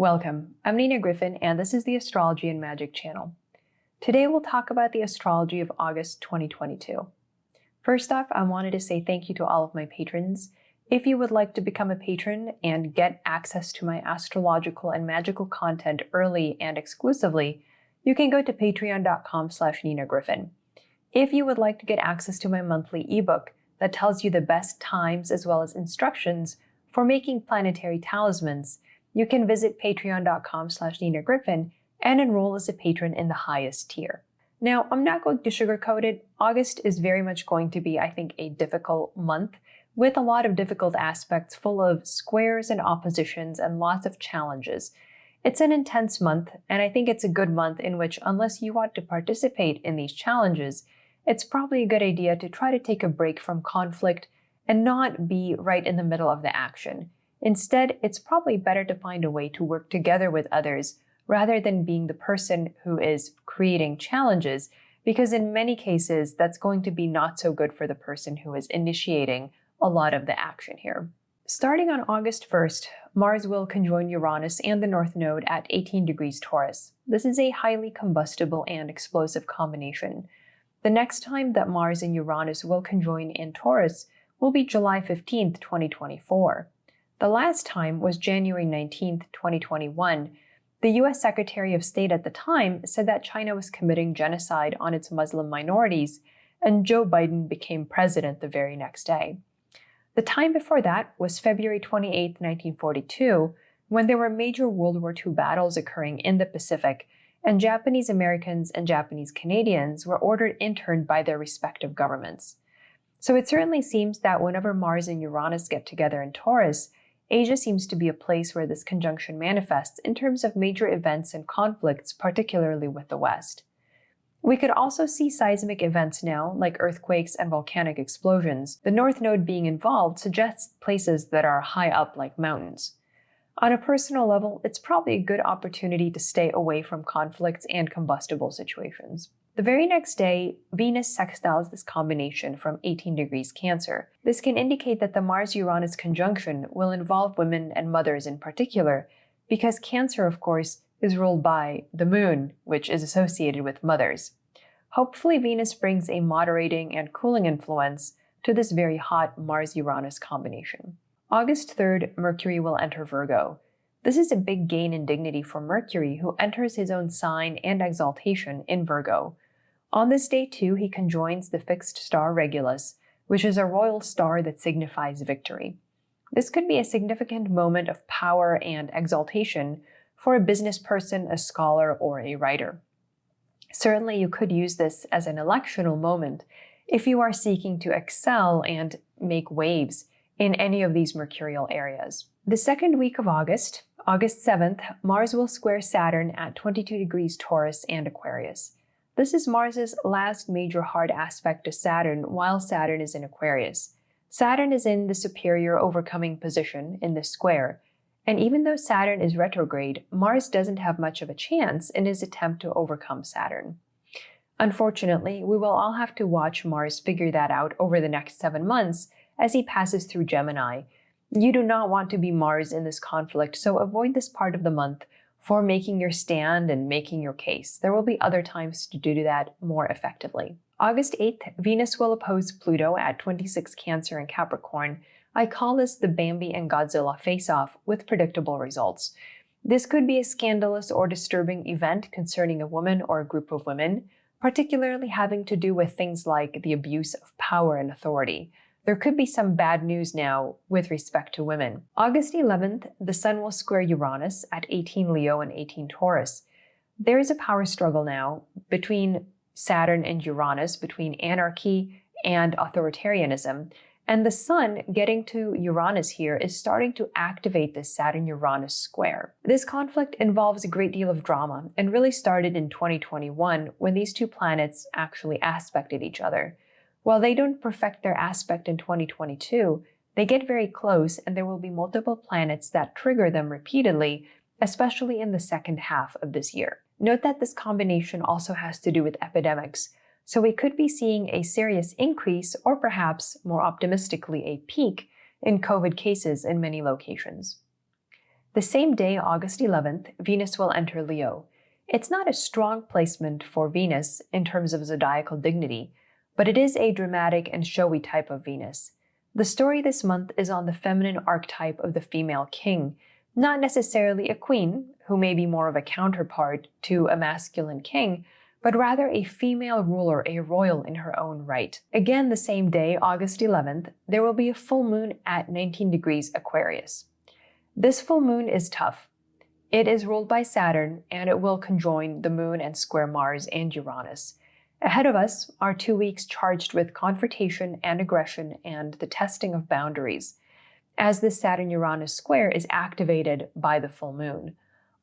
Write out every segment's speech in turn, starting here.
Welcome, I'm Nina Griffin, and this is the Astrology and Magic channel. Today we'll talk about the astrology of August 2022. First off, I wanted to say thank you to all of my patrons. If you would like to become a patron and get access to my astrological and magical content early and exclusively, you can go to patreon.com/NinaGriffin. If you would like to get access to my monthly ebook that tells you the best times as well as instructions for making planetary talismans, you can visit patreon.com/NinaGriffin and enroll as a patron in the highest tier. Now, I'm not going to sugarcoat it. August is very much going to be, I think, a difficult month with a lot of difficult aspects full of squares and oppositions and lots of challenges. It's an intense month, and I think it's a good month in which, unless you want to participate in these challenges, it's probably a good idea to try to take a break from conflict and not be right in the middle of the action. Instead, it's probably better to find a way to work together with others rather than being the person who is creating challenges, because in many cases, that's going to be not so good for the person who is initiating a lot of the action here. Starting on August 1st, Mars will conjoin Uranus and the North Node at 18 degrees Taurus. This is a highly combustible and explosive combination. The next time that Mars and Uranus will conjoin in Taurus will be July 15th, 2024. The last time was January 19th, 2021. The US Secretary of State at the time said that China was committing genocide on its Muslim minorities, and Joe Biden became president the very next day. The time before that was February 28, 1942, when there were major World War II battles occurring in the Pacific, and Japanese Americans and Japanese Canadians were ordered interned by their respective governments. So it certainly seems that whenever Mars and Uranus get together in Taurus, Asia seems to be a place where this conjunction manifests in terms of major events and conflicts, particularly with the West. We could also see seismic events now, like earthquakes and volcanic explosions. The North Node being involved suggests places that are high up like mountains. On a personal level, it's probably a good opportunity to stay away from conflicts and combustible situations. The very next day, Venus sextiles this combination from 18 degrees Cancer. This can indicate that the Mars-Uranus conjunction will involve women and mothers in particular, because Cancer, of course, is ruled by the moon, which is associated with mothers. Hopefully, Venus brings a moderating and cooling influence to this very hot Mars-Uranus combination. August 3rd, Mercury will enter Virgo. This is a big gain in dignity for Mercury, who enters his own sign and exaltation in Virgo. On this day, too, he conjoins the fixed star Regulus, which is a royal star that signifies victory. This could be a significant moment of power and exaltation for a business person, a scholar, or a writer. Certainly, you could use this as an electional moment if you are seeking to excel and make waves in any of these mercurial areas. The second week of August, August 7th, Mars will square Saturn at 22 degrees Taurus and Aquarius. This is Mars's last major hard aspect to Saturn while Saturn is in Aquarius. Saturn is in the superior overcoming position in this square, and even though Saturn is retrograde, Mars doesn't have much of a chance in his attempt to overcome Saturn. Unfortunately, we will all have to watch Mars figure that out over the next 7 months as he passes through Gemini. You do not want to be Mars in this conflict, so avoid this part of the month for making your stand and making your case. There will be other times to do that more effectively. August 8th, Venus will oppose Pluto at 26 Cancer and Capricorn. I call this the Bambi and Godzilla face-off with predictable results. This could be a scandalous or disturbing event concerning a woman or a group of women, particularly having to do with things like the abuse of power and authority. There could be some bad news now with respect to women. August 11th, the Sun will square Uranus at 18 Leo and 18 Taurus. There is a power struggle now between Saturn and Uranus, between anarchy and authoritarianism, and the Sun getting to Uranus here is starting to activate this Saturn-Uranus square. This conflict involves a great deal of drama and really started in 2021 when these two planets actually aspected each other. While they don't perfect their aspect in 2022, they get very close, and there will be multiple planets that trigger them repeatedly, especially in the second half of this year. Note that this combination also has to do with epidemics, so we could be seeing a serious increase, or perhaps more optimistically a peak, in COVID cases in many locations. The same day, August 11th, Venus will enter Leo. It's not a strong placement for Venus in terms of zodiacal dignity, but it is a dramatic and showy type of Venus. The story this month is on the feminine archetype of the female king, not necessarily a queen, who may be more of a counterpart to a masculine king, but rather a female ruler, a royal in her own right. Again, the same day, August 11th, there will be a full moon at 19 degrees Aquarius. This full moon is tough. It is ruled by Saturn, and it will conjoin the moon and square Mars and Uranus. Ahead of us are 2 weeks charged with confrontation and aggression and the testing of boundaries, as this Saturn-Uranus square is activated by the full moon.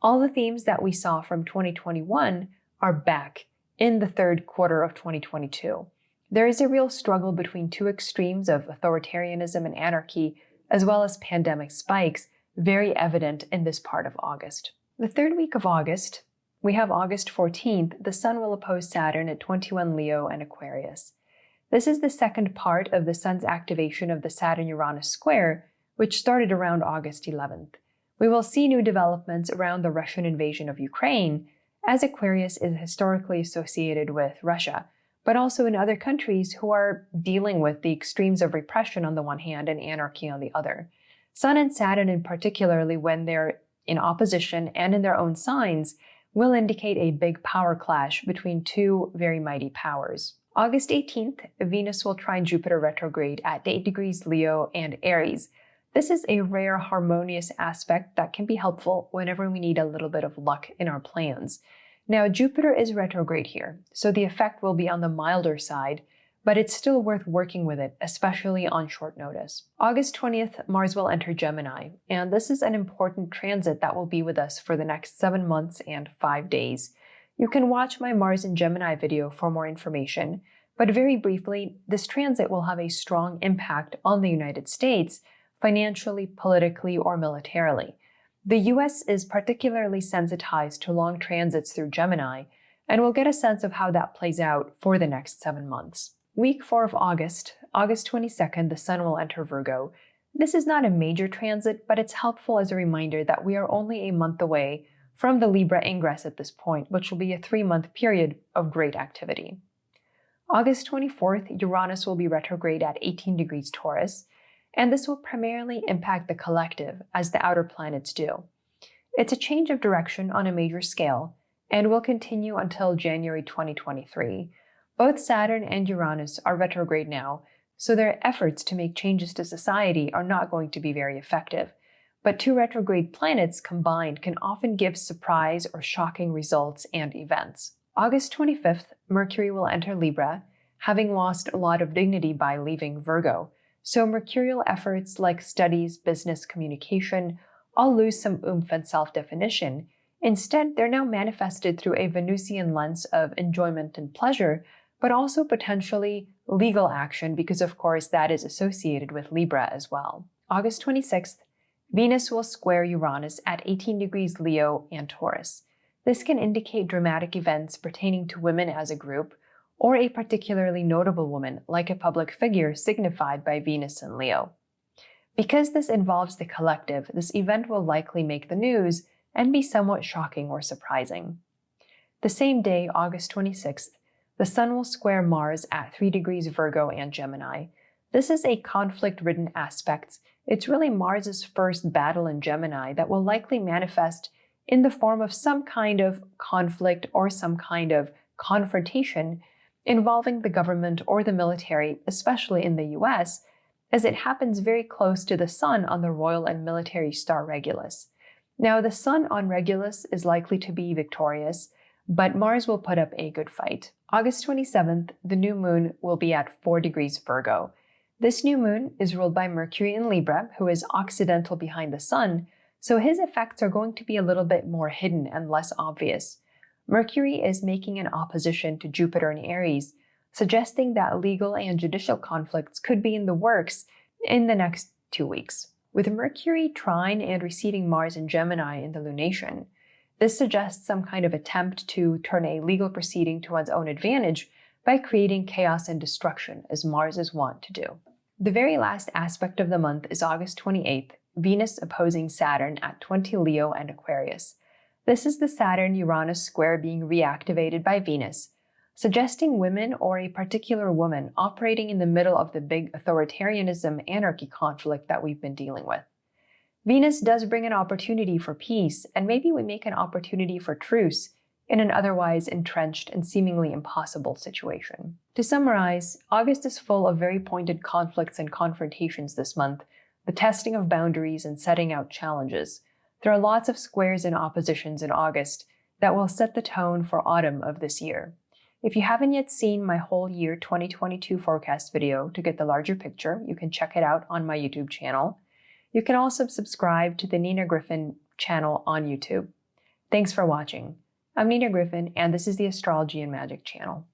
All the themes that we saw from 2021 are back in the third quarter of 2022. There is a real struggle between two extremes of authoritarianism and anarchy, as well as pandemic spikes, very evident in this part of August. The third week of August, we have August 14th, the Sun will oppose Saturn at 21 Leo and Aquarius. This is the second part of the Sun's activation of the Saturn-Uranus square, which started around August 11th. We will see new developments around the Russian invasion of Ukraine, as Aquarius is historically associated with Russia, but also in other countries who are dealing with the extremes of repression on the one hand and anarchy on the other. Sun and Saturn, in particularly when they're in opposition and in their own signs, will indicate a big power clash between two very mighty powers. August 18th, Venus will trine Jupiter retrograde at 8 degrees Leo and Aries. This is a rare harmonious aspect that can be helpful whenever we need a little bit of luck in our plans. Now, Jupiter is retrograde here, so the effect will be on the milder side, but it's still worth working with it, especially on short notice. August 20th, Mars will enter Gemini, and this is an important transit that will be with us for the next 7 months and 5 days. You can watch my Mars in Gemini video for more information, but very briefly, this transit will have a strong impact on the United States, financially, politically, or militarily. The US is particularly sensitized to long transits through Gemini, and we'll get a sense of how that plays out for the next 7 months. Week 4 of August, August 22nd, the Sun will enter Virgo. This is not a major transit, but it's helpful as a reminder that we are only a month away from the Libra ingress at this point, which will be a 3-month period of great activity. August 24th, Uranus will be retrograde at 18 degrees Taurus, and this will primarily impact the collective, as the outer planets do. It's a change of direction on a major scale, and will continue until January 2023. Both Saturn and Uranus are retrograde now, so their efforts to make changes to society are not going to be very effective. But two retrograde planets combined can often give surprise or shocking results and events. August 25th, Mercury will enter Libra, having lost a lot of dignity by leaving Virgo. So mercurial efforts like studies, business, communication all lose some oomph and self-definition. Instead, they're now manifested through a Venusian lens of enjoyment and pleasure, but also potentially legal action because, of course, that is associated with Libra as well. August 26th, Venus will square Uranus at 18 degrees Leo and Taurus. This can indicate dramatic events pertaining to women as a group, or a particularly notable woman, like a public figure signified by Venus and Leo. Because this involves the collective, this event will likely make the news and be somewhat shocking or surprising. The same day, August 26th, the Sun will square Mars at 3 degrees Virgo and Gemini. This is a conflict-ridden aspect. It's really Mars's first battle in Gemini that will likely manifest in the form of some kind of conflict or some kind of confrontation involving the government or the military, especially in the US, as it happens very close to the Sun on the royal and military star Regulus. Now, the Sun on Regulus is likely to be victorious, but Mars will put up a good fight. August 27th, the new moon will be at 4 degrees Virgo. This new moon is ruled by Mercury in Libra, who is occidental behind the Sun, so his effects are going to be a little bit more hidden and less obvious. Mercury is making an opposition to Jupiter in Aries, suggesting that legal and judicial conflicts could be in the works in the next 2 weeks. With Mercury trine and receding Mars in Gemini in the lunation, this suggests some kind of attempt to turn a legal proceeding to one's own advantage by creating chaos and destruction, as Mars is wont to do. The very last aspect of the month is August 28th. Venus opposing Saturn at 20 Leo and Aquarius. This is the Saturn-Uranus square being reactivated by Venus, suggesting women or a particular woman operating in the middle of the big authoritarianism-anarchy conflict that we've been dealing with. Venus does bring an opportunity for peace, and maybe we make an opportunity for truce in an otherwise entrenched and seemingly impossible situation. To summarize, August is full of very pointed conflicts and confrontations this month, the testing of boundaries and setting out challenges. There are lots of squares and oppositions in August that will set the tone for autumn of this year. If you haven't yet seen my whole year 2022 forecast video to get the larger picture, you can check it out on my YouTube channel. You can also subscribe to the Nina Griffin channel on YouTube. Thanks for watching. I'm Nina Griffin, and this is the Astrology and Magic channel.